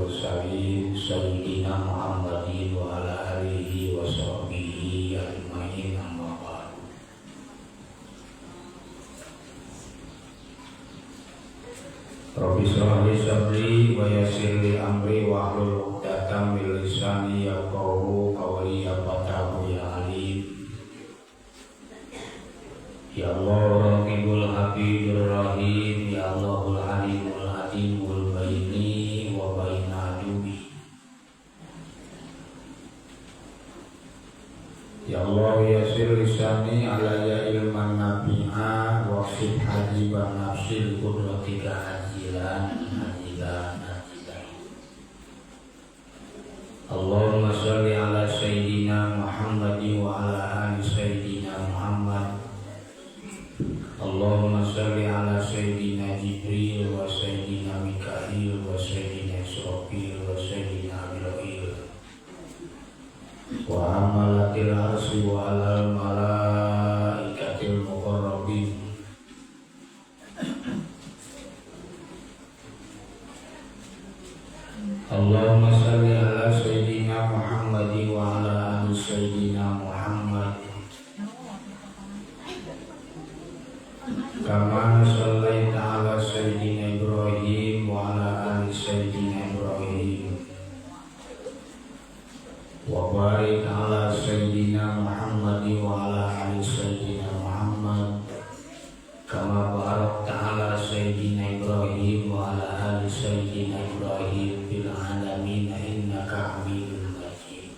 mursalin sayyidina Muhammadin wa ala alihi wa sahbihi ajma'in amma ba'd. Rabbi shrah li sadri wa yassir li amri wa hlul 'uqdatam min lisani yafqahu qawli fatahu ya alim. Ya Allah Rabbul Habibur Rahim, ya Allahul Halimul Hadimul Baini wa baina adubi. Ya Allah yassir lisani alaya ilman nabi'a wa sib hajiban nafsil qudratika hajilan. Allahumma sholli ala sayyidina Muhammadin wa ala ali sayyidina Muhammad. Allahumma sholli ala sayyidina Jibril wa sayyidina Mikail wa sayyidina Israfil wa sayyidina Abilail wa amalatil arsi wa alal malaikatil muqarrabin. Allahumma sholli ala sayyidina Muhammadin wa ala ali sayyidina Muhammad kama shallaita ala sayyidina Ibrahim wa ala ali sayyidina Ibrahim wa barik ala sayyidina Muhammadin wa ala ali sayyidina Muhammad kama barakta ala sayyidina Ibrahim wa ala ali sayyidina Ibrahim fil alamin innaka Hamidum Majid.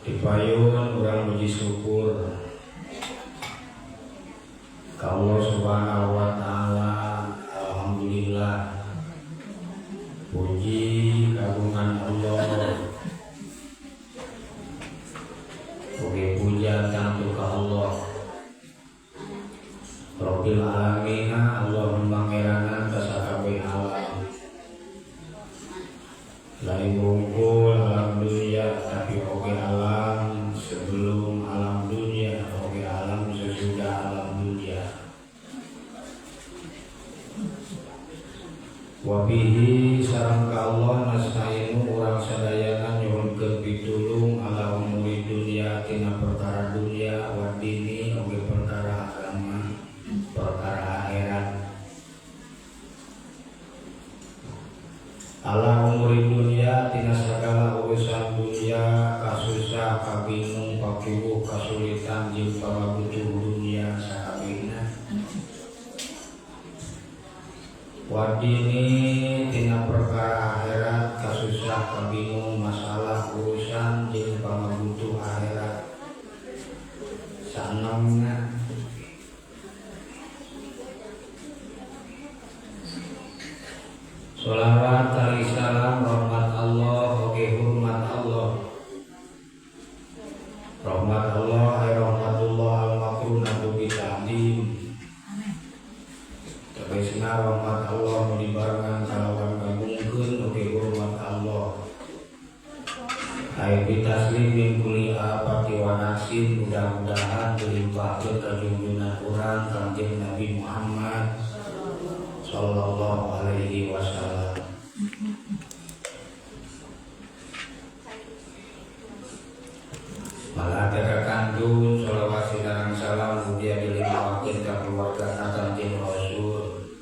Dipayun urang puji syukur ka Allah Subhanahu wa taala. Alhamdulillah, puji kagungan Allah, puji puja tentu ka Allah Rabbil alamin. Allah mangeranan ka sakabeh alam, lain wungkul alam dunia tapi oke alam sebelum alam dunia, oke alam sesudah alam dunia. Wabihi sareng ka Allah nasta'inu urang sadayana nyuhunkeun pitulung ala umuri dunia tina perkara dunia wa dini oge perkara agama perkara akhirat. Ala umuri dunia tina sagala urusan dunia kasusah kabingung pakiwuh kasulitan jeung pangabutuh dunia sakabehna. Wadini tina perkara akhirat kasusah kabingung masalah urusan jeung pangabutuh akhirat sanemna. Sholawat kali salam rahmat Allah oke hurmat Allah. Rahmat Allah ay rahmatullah al-makrunatu bita'dim. Tegasna rahmat Allah nu dibarengan kalawan kagungkeun oke hurmat Allah. Ay bitaslim min kulli afati wa nasin, mudah-mudahan dilimpahkeun ka junjungan urang Kanjeng Nabi Muhammad sallallahu alaihi wasallam. Malaka kakandung sholawat sinarang salam mugia dilimpahkeun ka keluarga Kanjeng Rasul,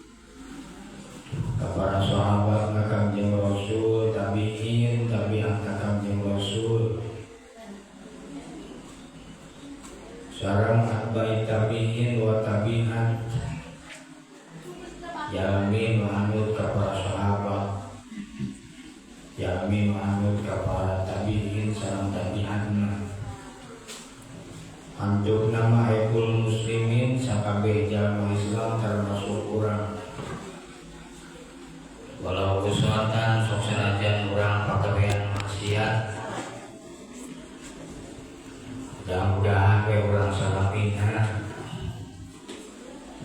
ka para sahabat Kanjeng Rasul, tabi'in, tabi'at Kanjeng Rasul, sareng atba'i tabi'in wa tabi'at yamin manut ka para sahabat, yamin manut ka para tabi'in sareng tabi'atna. Anjuk nama ekul muslimin sakabeh jalma Islam termasuk urang. Walau uswatan sok senajan urang pagawean maksiat, mudah-mudahan we urang salapina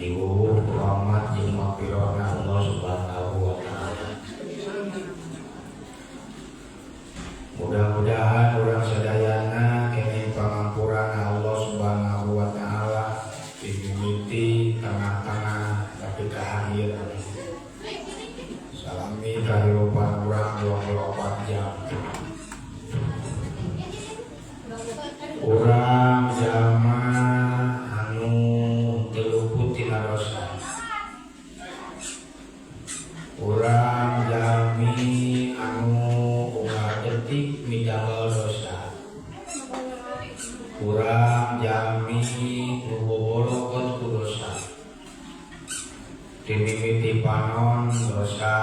diwuh rahmat jeung magfirahna Allah Subhanahu wa taala. Mudah-mudahan urang sadayana kene pangampurana Allah Subhanahu wa taala dimimiti tengah akhir. Salami kahirupan urang 24 jam. Urang jalma anu teu luput tina dosa. Urang jalmi anu ulah detik mijagal dosa. Urang jalmi nu bobolokeun ku dosa. Dimimiti panon dosa,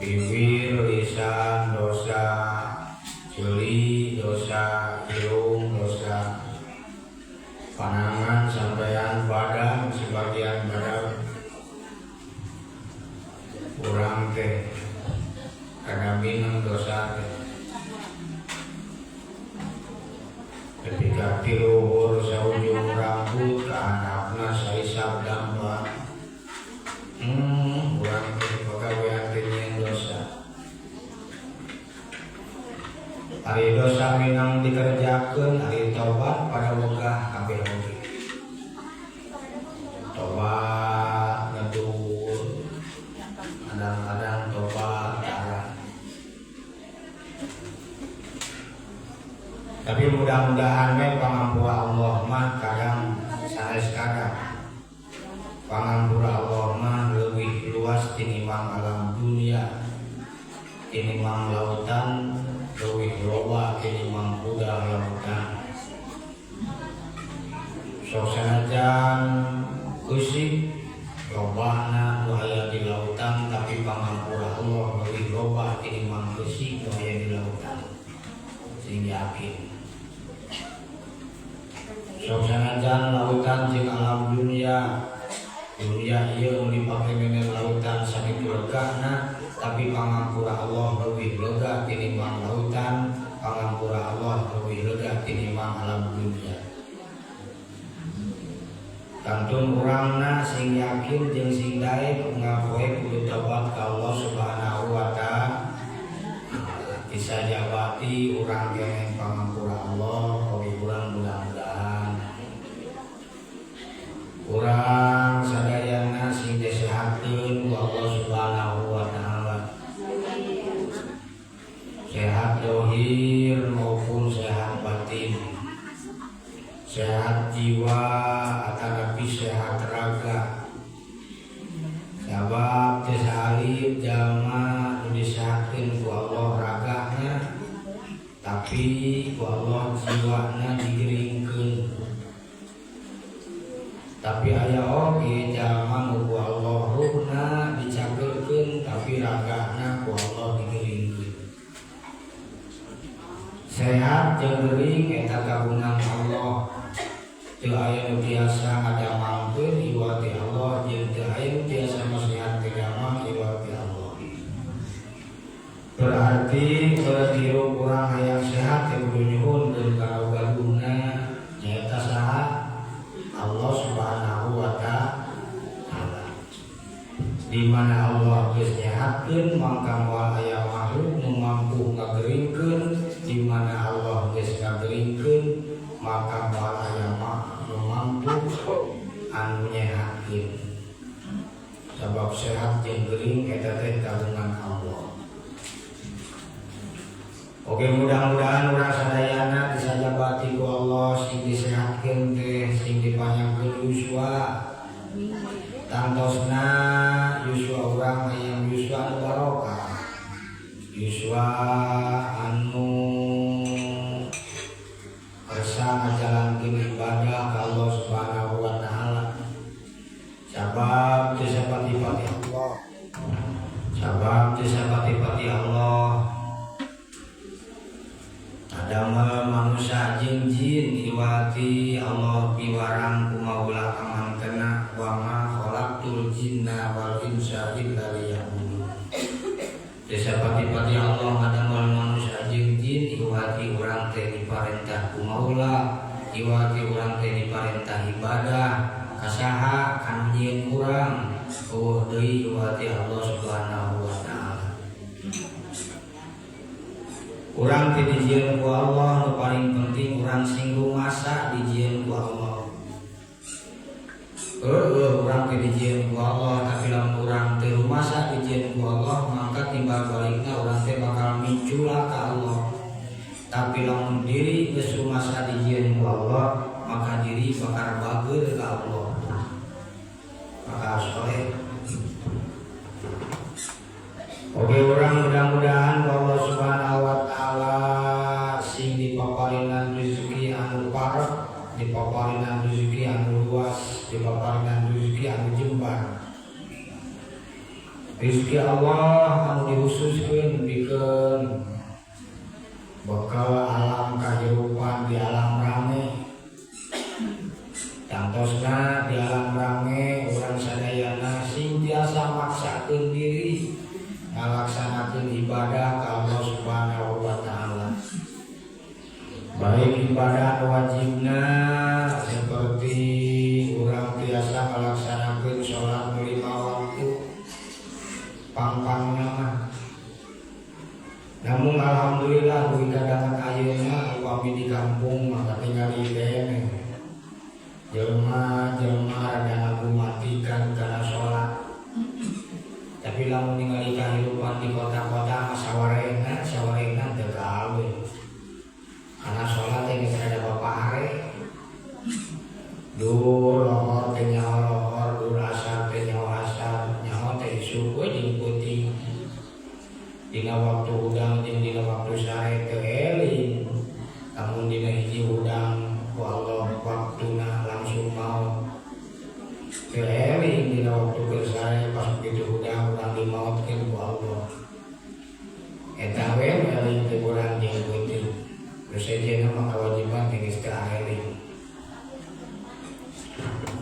bibir lisan dosa, jeli dosa, hidung dosa, panangan sampean badan sebagian badan. Urang teh kada minum dosa teh. Ketika tiluhur saujung rambut ke anakna saisap damba. Urang teh pagawean teh nyeun dosa. Ari dosa minang dikerjakeun, ari tobat pada wegah kabeh oge. Tobat ngedur, kadang-kadang tobat darah. Tapi mudah-mudahan we pangampura Allah mah kadang sanes kadang. Pangampura Allah mah leuwih luas tinimbang alam dunia, tinimbang lautan, leuwih loba tinimbang budal lautan. Sok sanajan kusik lobana nu aya di lautan, tapi pangampura Allah leuwih loba tinimbang kusik nu aya di lautan. Sing yakin. Sok sanajan lautan jeung alam dunia ieu nu dipake nenen lautan sakitu legana, tapi pangampura Allah leuwih lega tinimbang lautan, pangampura Allah leuwih lega tinimbang alam dunia. Kantun urangna sing yakin jeung sing daek ngapoe kudu tobat ka Allah Subhanahu wa taala. Bisa jabati urang keneh pangampura Allah, oge urang mudah-mudahan urang sadayana sing disehatkeun ku Allah Subhanahu wa taala. Sehat dohir maupun sehat batin. Sehat jiwa atanapi sehat raga. Sabab teu salib jalma nu disehatkeun ku Allah ragana, tapi ku Allah jiwana digeringkeun. Tapi aya oge jalma nu ku Allah ruhna dicakeurkeun, tapi ragana ku Allah digeringkeun. Sehat jeung geuring eta kagungan Allah. Teu aya nu tiasa ngadamangkeun iwat ti Allah, jeung teu aya nu tiasa masehat teh jalma iwat ti Allah. Berarti hirup urang hayang sehat teh kudu nyuhunkeun ka gaduhna nyaeta saha? Allah Subhanahu wa taala. Di mana Allah geus nyehatkeun mangka moal aya makhluk nu mampu ngageringkeun, di mana Allah geus ngageringkeun maka moal aya makhluk nu mampu anu nyehatkeun. Sabab sehat jeung geuring eta teh kagungan Allah. Oke, mudah-mudahan urang sadayana disajabati ku Allah sing disehatkeun teh, sing dipanyangkeun yuswa. Tantosna yuswa urang hayang yuswa anu barokah. Yuswa anu kersa ngajalankeun ibadah ka Allah Subhanahu wa taala. Sabab teu sapati-pati Allah. Sabab teu sapati-pati Allah. Damel manusia jeung jin iwati Allah piwarang kumaula kamantena wa ma khalaqtul jinna wal insa illa liya'budun. Desapati-pati Allah ngadamel manusia jeung jin iwati urang teh diparentah kumaula, iwati urang teh diparentah ibadah kasaha kanu nyieun urang, eueuh deui iwati Allah Subhanahu wa taala. Urang teh dijieun ku Allah, nu paling penting urang sing rumasa dijieun ku Allah. Urang ke dijieun ku Allah, tapi lamun urang teu rumasa dijieun ku Allah, maka timbal balikna urang teh bakal micula ka Allah. Tapi lamun diri geus rumasa dijieun ku Allah, maka diri bakal bageur ka Allah. Maka soleh. Oke, urang mudah-mudahan Allah Subhanahu wa taala sing dipaparinan rezeki anu parek, dipaparinan rezeki anu luas, dipaparinan rezeki anu jembar. Rezeki Allah anu dihususkeun pikeun bekal alam kahirupan di alam rame. Tantosna di alam rame urang sadayana sing tiasa maksakeun diri ngalaksanakeun ibadah ka Allah Subhanahu wa taala. Baik ibadah wajibna seperti urang biasa melaksanakan sholat 5 waktu pang-pangna mah. Namun alhamdulillah duit kadangan ayeuna upami di kampung maka tinggal idene jelema rada ngagumatikan kana sholat. Tapi lamun ningali kahirupan di kota-kota sawarena teu gawe. Karena sholat yang ada bapak hari dur lohor teh nyaho lohor, dur asar teh nyaho asar, nyaho teh suku jeung peuting. Dina waktu udang jeung dina waktu sare teu eling. Namun dina hiji udang ku Allah waktuna langsung maot. Teu eling dina waktu keur sare pas kitu udang dimaotkeun ku Allah. Eta we eling teh urang jeung peuting. Presiden nama kewajiban yang istirahat.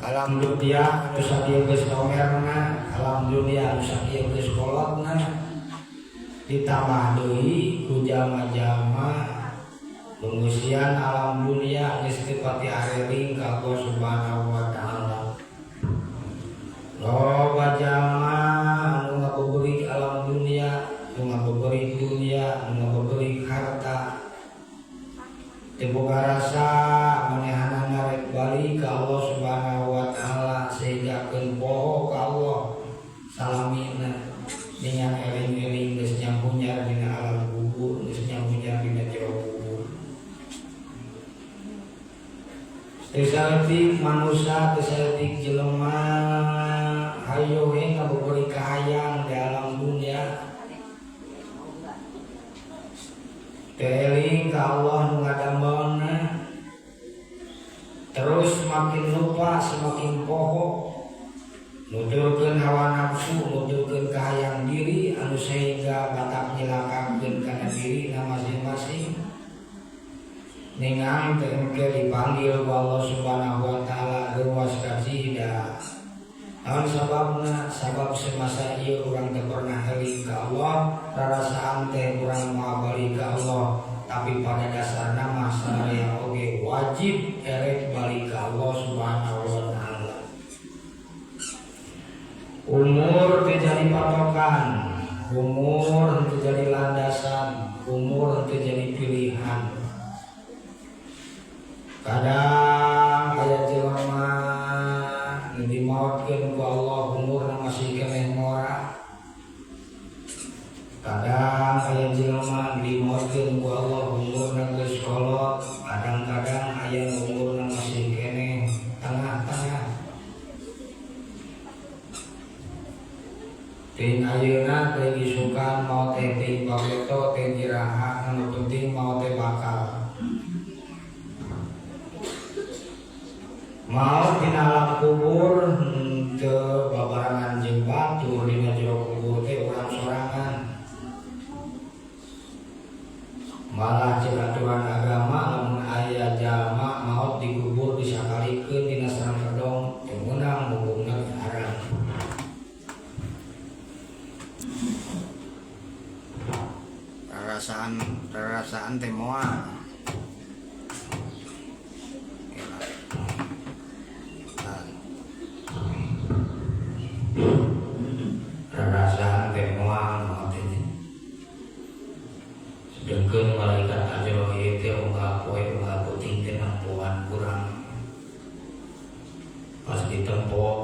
Alhamdulillah anu sakieu geus nomerna, alhamdulillah anu sakieu geus kolotna. Ditambah deui ku jalma-jalma pengeusian alhamdulillah geus teu pati areling ka Allah Subhanahu wa taala. Loba jalma anu ngabeureuk alhamdulillah, anu ngabeureuk dunia, anu ngabeureuk harta. Boga rasa manehana ngarek balik ka Allah Subhanahu wa taala sehinggakeun poho ka Allah salamina dengan eling-eling geus nyampunyar dina alam kubur, geus nyampunyar dina jero kubur. Teu saeutik manusia, teu saeutik jelema hayo we ngabeureuk kahayang di alam dunia. Eling ka Allah nu ngadambauna, terus makin lupa semakin poho, nuturkeun hawa nafsu, nuturkeun kahayang diri anu sehingga batak nyilakakeun kana diri masing-masing. Ningang teu engke dipanggil ku Allah Subhanahu wa taala ruas kasidah. Naon sababna? Sabab semasa ieu urang teu pernah eling ka Allah, rarasaan teh urang moal balik ka Allah, tapi pada dasarna mah sadaya oge wajib erek balik ka Allah Subhanahu wa taala. Umur teu jadi patokan, umur teu jadi landasan, umur teu jadi pilihan. Kadang aya jelema dimaotkeun ku Allah umurna masih keneh ngora. Kadang aya jelema dimaotkeun ku Allah umurna geus kolot, kadang-kadang aya umurna masih keneh tengah-tengah. Ting ayeuna teh disukan mau teh ting bageto teh diraha, anu penting mau teh bakal. Mau dina alam kubur teu babarangan jeung batur, dina jero kubur teh urang sorangan. Malah cek aturan agama lamun aya jalma maot dikubur disakalikeun dina sareng kedong teu meunang hubungna haram. Rarasaan teh moal. Rarasaan teh moal maot ini. Sedengkeun malaikat Ajroh ieu teh unggal poe unggal peuting teh nampuan urang. Pas ditempo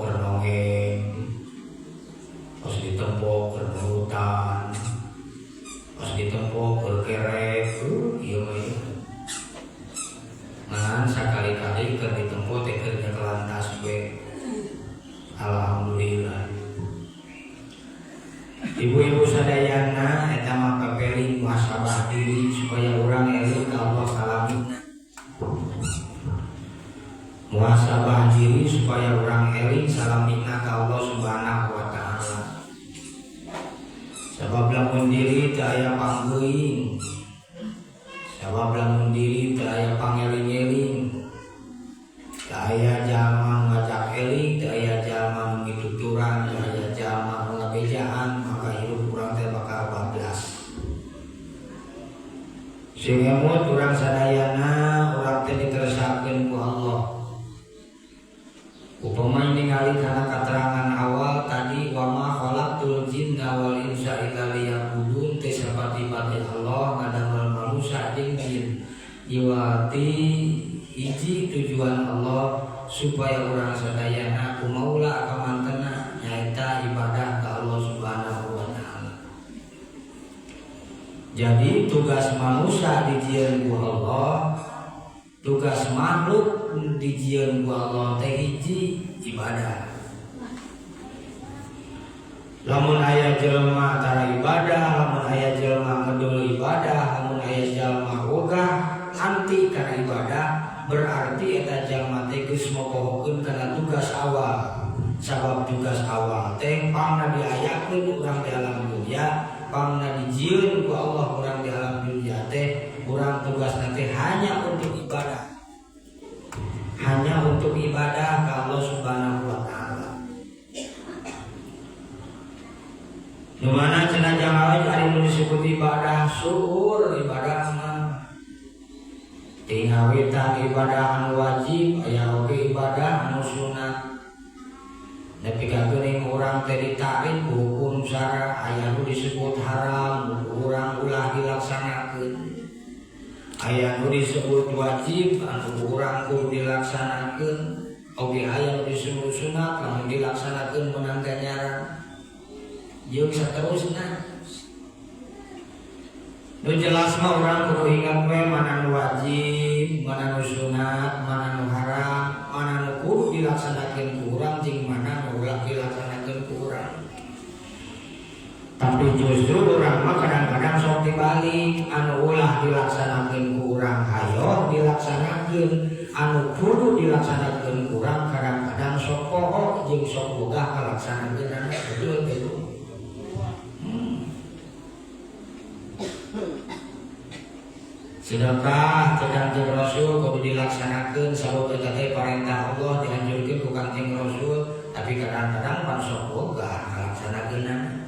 eling teu aya jalma nu mituturan, teu aya jalma nu ngabejaan, maka hirup urang teh bakal bablas. Sing emut urang sadayana urang teh diteresakeun ku Allah. Upama ningali kana katerangan awal tadi wa ma khalaqtul jinna wal insa illa liya'budun teh sapati-pati Allah ngadamel manusia jeung jin. Iwati hiji tujuan Allah supaya urang sadayana kumaula kamantena nyaeta ibadah ka Allah Subhanahu wa taala. Jadi tugas manusia dijieun ku Allah, tugas makhluk dijieun ku Allah teh hiji ibadah. Lamun aya jelema tara ibadah, lamun aya jelema ngedul ibadah, lamun aya jelema ogah anti kana ibadah, berarti eta jalma teh geus mokohokeun kana tugas awal. Sabab tugas awal teh pangna diayakeun urang di alam dunia, pangna dijieun ku Allah urang di alam dunia teh urang tugasna teh hanya untuk ibadah. Hanya untuk ibadah ka Allah Subhanahu wa taala. Nu mana cenah jangawe ari nu disebut ibadah syukur ibadah mah tingawitan ibadah anu wajib aya oge ibadah anu sunat. Nepi ka geuning urang teh ditarik ku hukum syara aya nu disebut haram urang ulah dilaksanakeun. Aya nu disebut wajib anu urang kudu dilaksanakeun, oge aya nu disebut sunat lamun dilaksanakeun meunang ganjaran. Jeung saterusna. Nu jelas mah urang kudu ingat we mana nu wajib, mana nu sunat, mana nu haram, mana nu kudu dilaksanakeun ku urang jeung mana nu ulah dilaksanakeun ku urang. Tapi justru urang mah kadang-kadang sok dibalik, anu ulah dilaksanakeun ku urang hayo dilaksanakeun, anu kudu dilaksanakeun ku urang kadang-kadang sok poho jeung sok boga kalaksanakeunana betul teh. Sedekah Kanjeng Rasul kudu dilaksanakeun sabab eta teh parentah Allah dianjurkeun ku Kanjeng Rasul, tapi kadang-kadang pan sok boga kalaksanakeunana.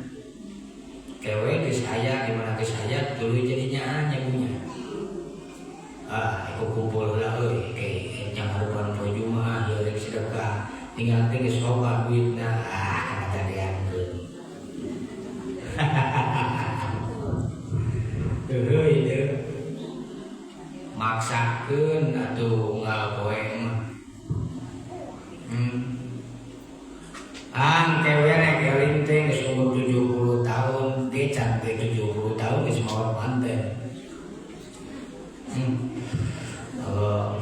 Kewe geus aya di mana geus aya tuluy jadinya nyabunya. Aku kumpul heula euy ke yang harupan poe Jumaah ieu rek sedekah. Tinggal teh geus loba duitna kana gadeankeun. Euy teh maksakeun atuh ngalapoe mah. Kewe rek eling teh geus umur 70 tahun, gecan teh 70 tahun geus maot manten.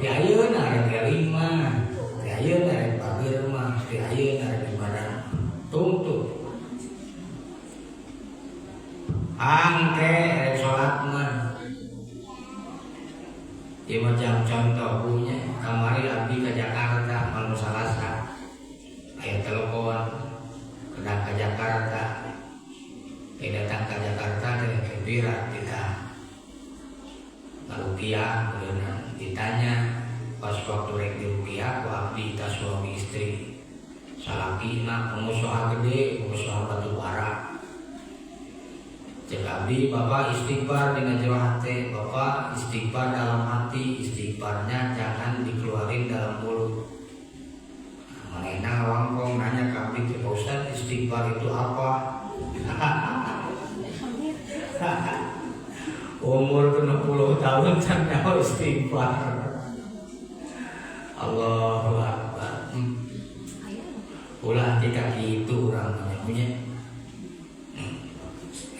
Di ayeuna rek eling mah, di ayeuna rek pageur mah, di ayeuna rek ibadah tungtu. Rek salat mah. Ieu macam contoh punya kamari abdi ke Jakarta malam Salasa. Aya telepon kedah ke Jakarta. Datang ke Jakarta teh kebira kita. Rupiah kemudian ditanya pas waktu rek di rupiah ku abdi ta suami istri. Salakina pengusaha gede, pengusaha batu bara. Cek abdi bapak istighfar dengan jero hati, bapak istighfar dalam hati, istighfarnya jangan dikeluarin dalam mulut. Manehna wangkong nanya ke abdi, Pak Ustaz istighfar itu apa? Umur 60 tahun can nyawa istighfar. Allahu Akbar. Ulah kita gitu orang punya.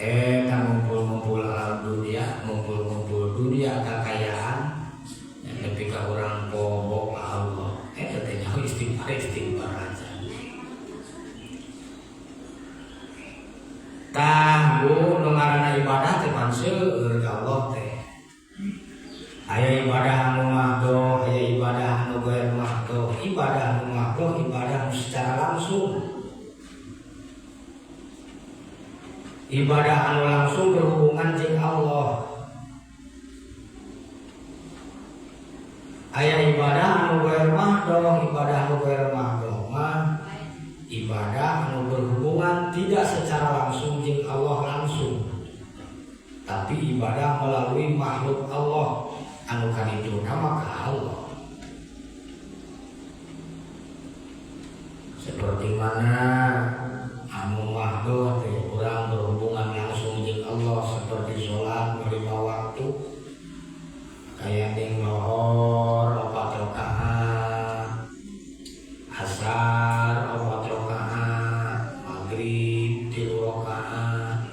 Ngumpul-ngumpul alam dunia, ngumpul-ngumpul dunia kekayaan, yang lebih ke orang bobo Allah. Katanya istighfar aja. Tahu nungarana ibadah teh panseur ka Allah teh. Aya ibadah anu mahdoh, aya ibadah anu ghair mahdoh. Ibadah anu mahdoh ibadah secara langsung. Ibadah anu langsung berhubungan jeung Allah. Aya ibadah anu ghair mahdoh, ibadah anu ghair mahdoh. seperti mana anu mahdoh teh urang berhubungan langsung jeung Allah seperti sholat 5 waktu kayak ning lohor 4 rakaat, asar 4 rakaat, maghrib 3 rakaat,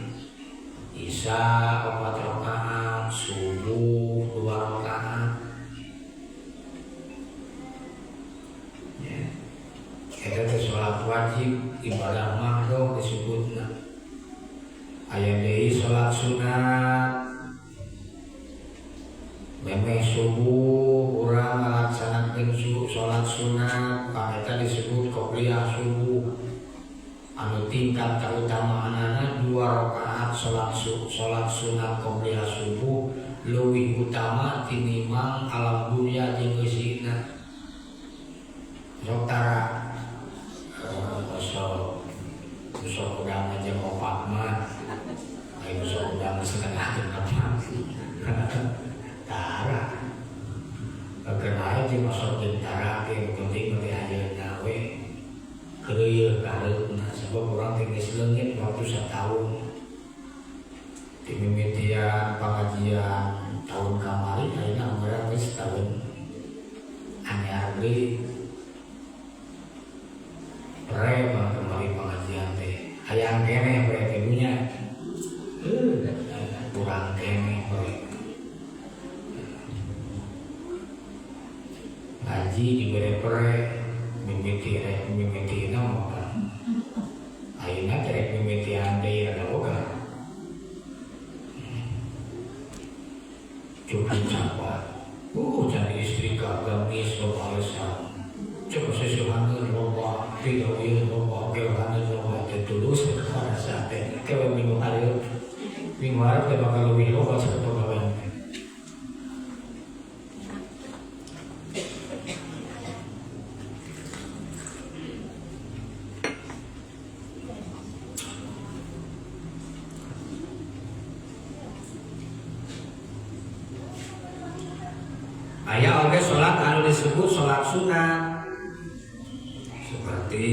isya 4 rakaat, subuh 2 rakaat. Eta teh sholat wajib, ibadah mahdoh disebutna. Aya deui sholat sunat. Memeh subuh urang ngalaksanakeun sholat sunat, eta disebut qobliyah subuh. Anu tingkat kautamaanana 2 rakaat sholat sunat qobliyah subuh leuwih utama tinimbang alam dunya jeung eusina. Sok tara sok udang aja opat mah, ayo sok udang setengah kenapa? Tara, kenapa sih masuk tara ke penting mesti ayeuna we, kereuyeun kareupna sebab urang teh geus leungit waktu 1 tahun. Di mimitian pengajian tahun kamari ayeuna urang geus tahun anyar deui. Pre kembali pengajian teh hayang kene pre ibunya kurang kene pre ngaji dibere pre mimiti nama ayeuna terek mimitian deui ada oga cukup sapa jadi istri kagamis soalnya coba sesuatu loba tidak boleh loba keluar loba tertulus kepada sampai kalau minggu hari kita bakal lebih loba satu kawan. Aya oge sholat anu disebut sholat sunat. Seperti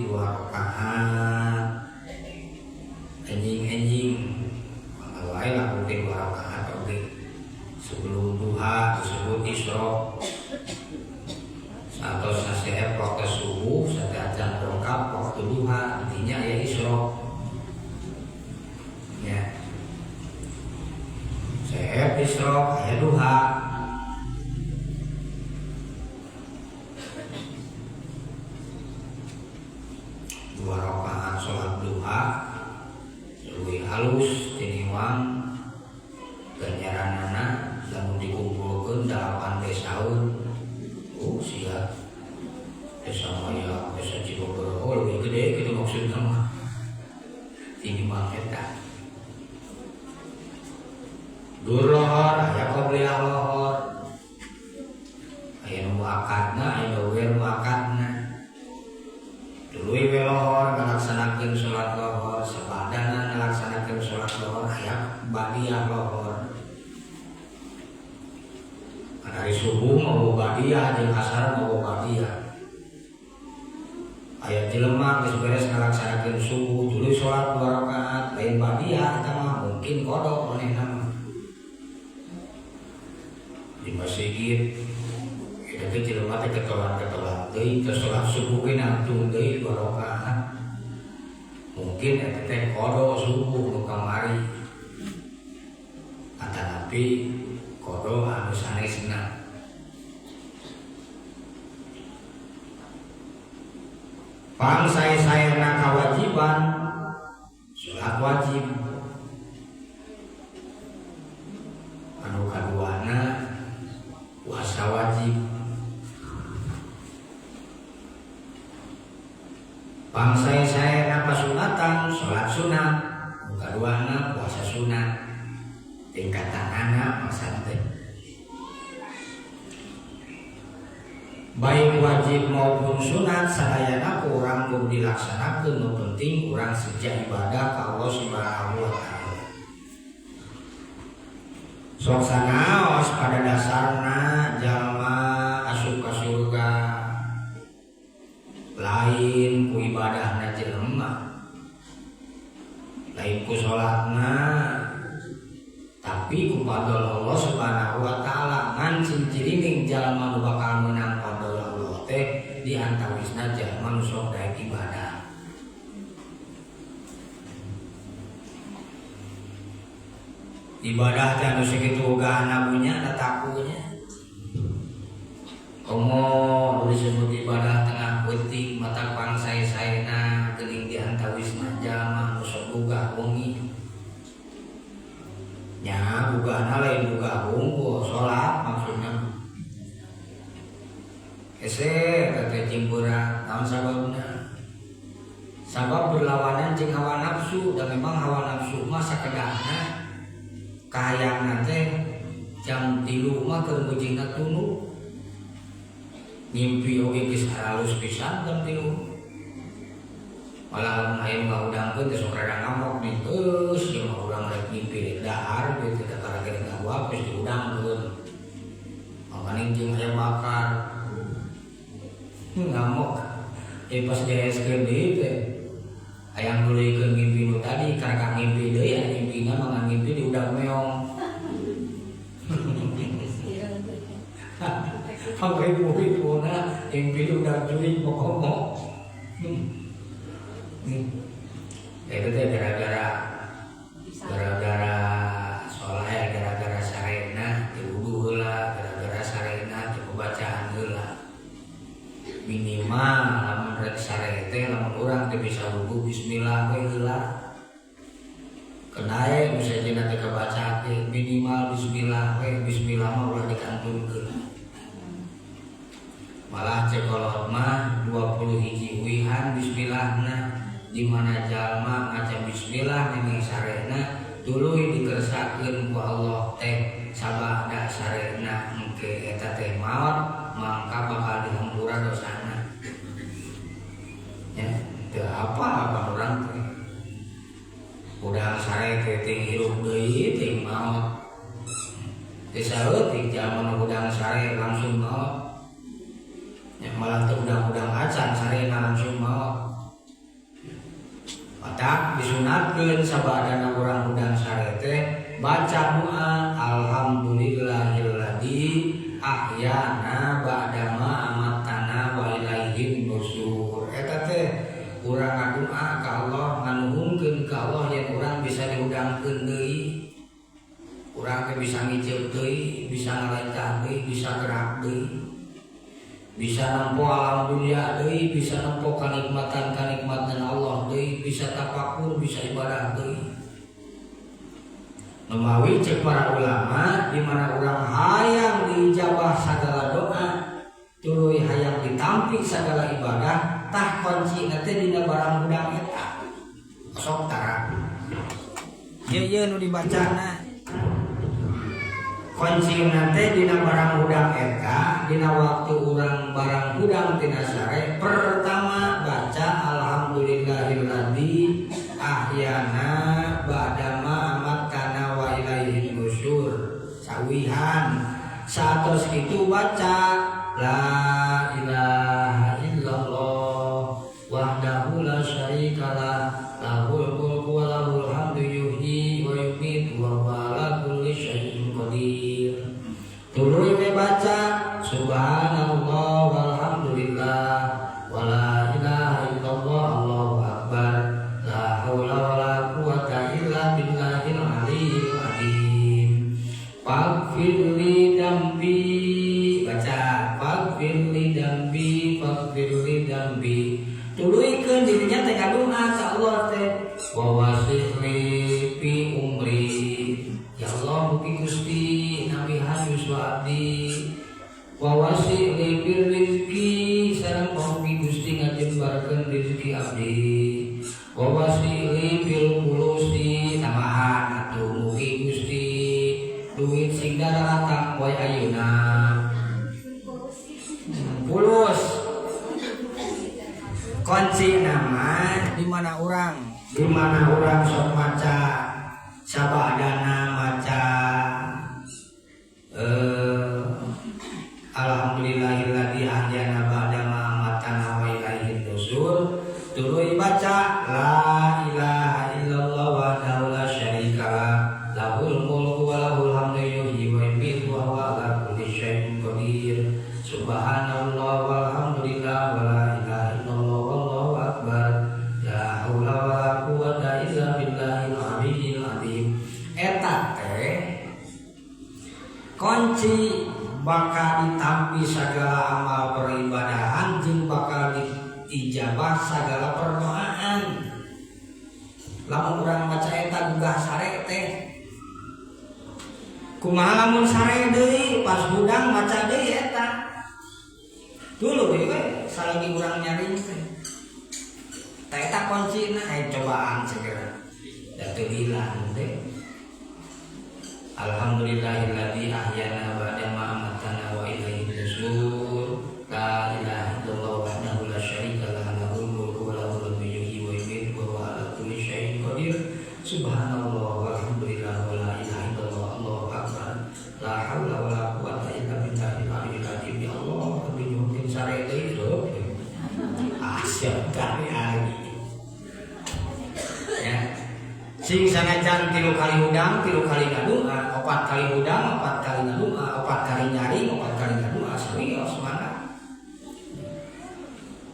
2 rakaat enjing kalau lain lah mungkin 2 rakaat sebelum duha disebut isyraq atau saseher waktu subuh sadajan rokab waktu duha intinya ya isyraq ya seher isyraq ya duha. Lebih halus tinimbang ganjaranana lamun dikumpulkeun 8 tahun. Siap. Desa Maya, desa Cibubur, lebih gede gitu maksudna mah. Tinimbang eta. Dur lohor, aya qobliyah lohor. Aya nu akadna, aya nu akadna. Tuluy we lohor ngalaksanakeun salat lohor, sabadana ngalaksanakeun salat lohor aya badiah lohor. Hari subuh mau badiah jeung asar mau badiah. Aya jelema geus beres ngalaksanakeun subuh tuluy salat 2 rakaat lain badiah eta mah mungkin qada manehna mah. Di masjid jadi jelema teh ketolan deui ke salat subuh ge nangtung deui 2 rakaat. Mungkin eta teh qada subuh nu kamari. Atanapi qada anu sanesna. Pangsae-saena kawajiban salat wajib. Anu kaduana puasa wajib. Pangsae-saena pasunatan salat sunat, kaduana puasa sunat. Tingkatanana maksana teh. Baik wajib maupun sunat sadayana urang kudu dilaksanakeun, nu penting urang sejak ibadah ka Allah Subhanahu wa taala. Sok sanaos pada dasarna jalma asup ka surga lain ku ibadahna jelema, lain ku sholatna, tapi ku fadl Allah Subhanahu wa taala. Ngan cincirining jalma nu bakal menang fadl Allah teh di antawisna jalma nu sok daek ibadah. Ibadah teh anu sakitu gahana punya tatakunya. Komo disebut ibadah tengah penting mata pangsai-saena geuning di antawisna jalma nu sok boga wengi. Nya bugana lain buga hungkul sholat maksudnya. Ese kata cimburan tahun sababna. Sabab berlawanan jeung hawa nafsu, dan memang hawa nafsu mah sakedahna kahayangan teh jam 3 mah keur bujingna tunu. Ngimpi oge geus halus pisan jam 3. Malah aya nu ngaudangkeun teh sok rada ngamok nih geus jeung urang rek ngimpi dahar gitu da gara-gara gawap geus diudangkeun. Makanya jeung aya bakar ngamok. Pas dieskeun deui teh aya nuluykeun ngimpi nu tadi karena ngimpi deui aya ngimpina mah ngimpi diudang meong. Sampai murid puna ngimpi diudang juling pokok. Itu teh gara-gara soleh, gara-gara sarena diwudu heula, gara-gara sarena bacaan heula. Minimal lamun rek sare teh lamun urang teh bisa wudu bismillah we heula. Kenae bisa cenah teh kabaca teh minimal bismillah we, bismillah mah ulah dikantunkeun. Malah cekolot mah 20 hiji wihan bismillahna, di mana jalma maca bismillah ning sarena tuluy dikersakeun ku Allah teh sabada sarena engke eta teh maot mangka bakal dihampura dosana. Ya, teu apa urang teh. Udang sare teh ting hirup deui ting maot. Teu saeutik jalma nu udang sare langsung maot. Ya malah teu udang-udang acan sarena langsung maot. Mata disunatkeun sabadana urang udang sare teh baca doa alhamdulillahilladzi ahyana ba'dama amatana wa ilaihin nusur. Eta teh urang ngadoa ka Allah, nganuhungkeun ka Allah yen urang bisa diudangkeun deui. Urang teh bisa ngijeu deui, bisa ngalaitah deui, bisa gerak deui. Bisa nampo alam dunia deui, bisa nampo kanikmatan Allah deui, bisa tafakur, bisa ibadah deui. Memawi cek para ulama di mana urang hayang diijabah sagala doa, tuluy hayang ditampi sagala ibadah, tah kuncina teh dina barang udang eta. Sok tara. Ieu nu dibacana. Kuncina teh dina barang udang eta, dina waktu urang barang udang tina sare, pertama baca alhamdulillahilladzi ahyana ba'dama amatana wa ilaihin nusur. Sawihan satos kitu baca la ilaha illallah wahdahu la syarikalah lahul mulku wa lahul hamdu yuhyi wa yumiitu wa huwa ala kulli syai'in qadir. Tuluy we baca subhanallah walhamdulillah wala ilaha illallah allahu akbar la haula wala quwata illa billahil aliyyil azim. Faghfirli dambi, baca faghfirli dambi, faghfirli dambi. Tuluykeun dirinya teh ngadoa ka Allah teh wa wasihli fi umri. Ya Allah mugi Gusti nabihan yuswa abdi wa wasihli fi rizqi, sareng mugi Gusti ngajembarkeun rezeki abdi. Wa wasihli fil fulusi, tambahan atuh mugi Gusti duit sing daratang poe ayeuna. Fulus kunci nama di mana orang sok maca sabadana maca alhamdulillahilladzi ahyana ba'dama amatana wa ilaihin usul tuluy baca la ilaha illallah wahdahu la syarikalah lahul mulku wa lahul hamdu yuhyi wa yumiitu wa huwa ala kulli syai'in qadir subhanallah walhamdulillah wa la ilaha illallah wallahu akbar la haula wa la quwwata illa billahil aliyyil azim. Eta teh kunci bakal ditampi segala amal peribadahan jeung bakal diijabah segala perdoaan. Lamun urang maca eta gugah sare teh kumaha lamun sare deui pas budang maca deui eta dulu we salagi urang nyaring teh eta kuncina cobaan segera da teu hilang teh. Alhamdulillahilladzi ahyana ba'da ma amatana wa ilaihi nusyur. La ilaha illallah wahdahu la syarika lahu lahul mulku wa lahul hamdu yuhyi wa yumiitu wa huwa ala kulli syai'in qadir. Subhanallah walhamdulillah wa la ilaha illallah Allahu akbar. La haula wa la quwwata illa billahil aliyyil azim. Ya Allah, tapi mungkin sare deui do. Asyik kali lagi. Ya. Sing sanajan 3 kali udang 3 kali ngadua 4 kali udang 4 kali ngadua 4 kali nyaring 4 kali ngadua serius mana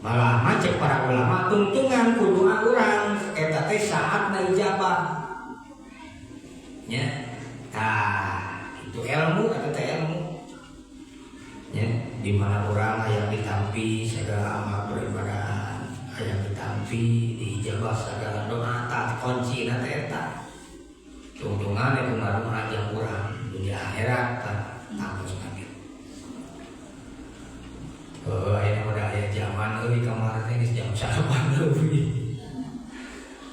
malah macet para ulama tungtungan kudu urang eta teh saatna ijabah nya. Tah itu ilmu eta teh ilmu nya di mana urang aya ditampi segala amal peribadahan aya ditampi diijabah segala doa tak kunci na teh eta tungtungan kumaha jeung urang dunia akhirat tangos nanti. Aya udah aya zaman euy kamar teh geus jam 9 leuwih.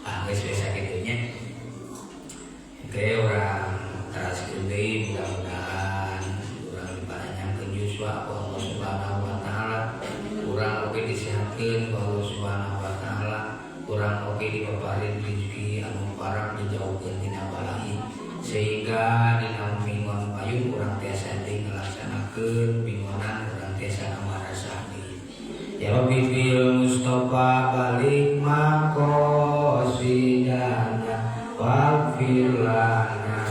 Geus biasa kitu nya. Teh urang teraskeun deui mudah-mudahan urang dipanjangkeun yuswa ku Allah Subhanahu wa taala. Urang oge disehatkeun ku Allah Subhanahu wa taala. Urang oge dipaparin rezeki anu parang dijauhkeun tina balahi sehingga dina mingon payung urang tiasa teh ngalaksanakeun pingonan urang tiasa ngamarasa deui. Ya Rabbi bil Mustafa balik maqasidana waghfir lana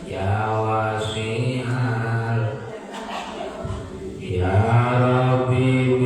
ya wasi'al ya Rabbi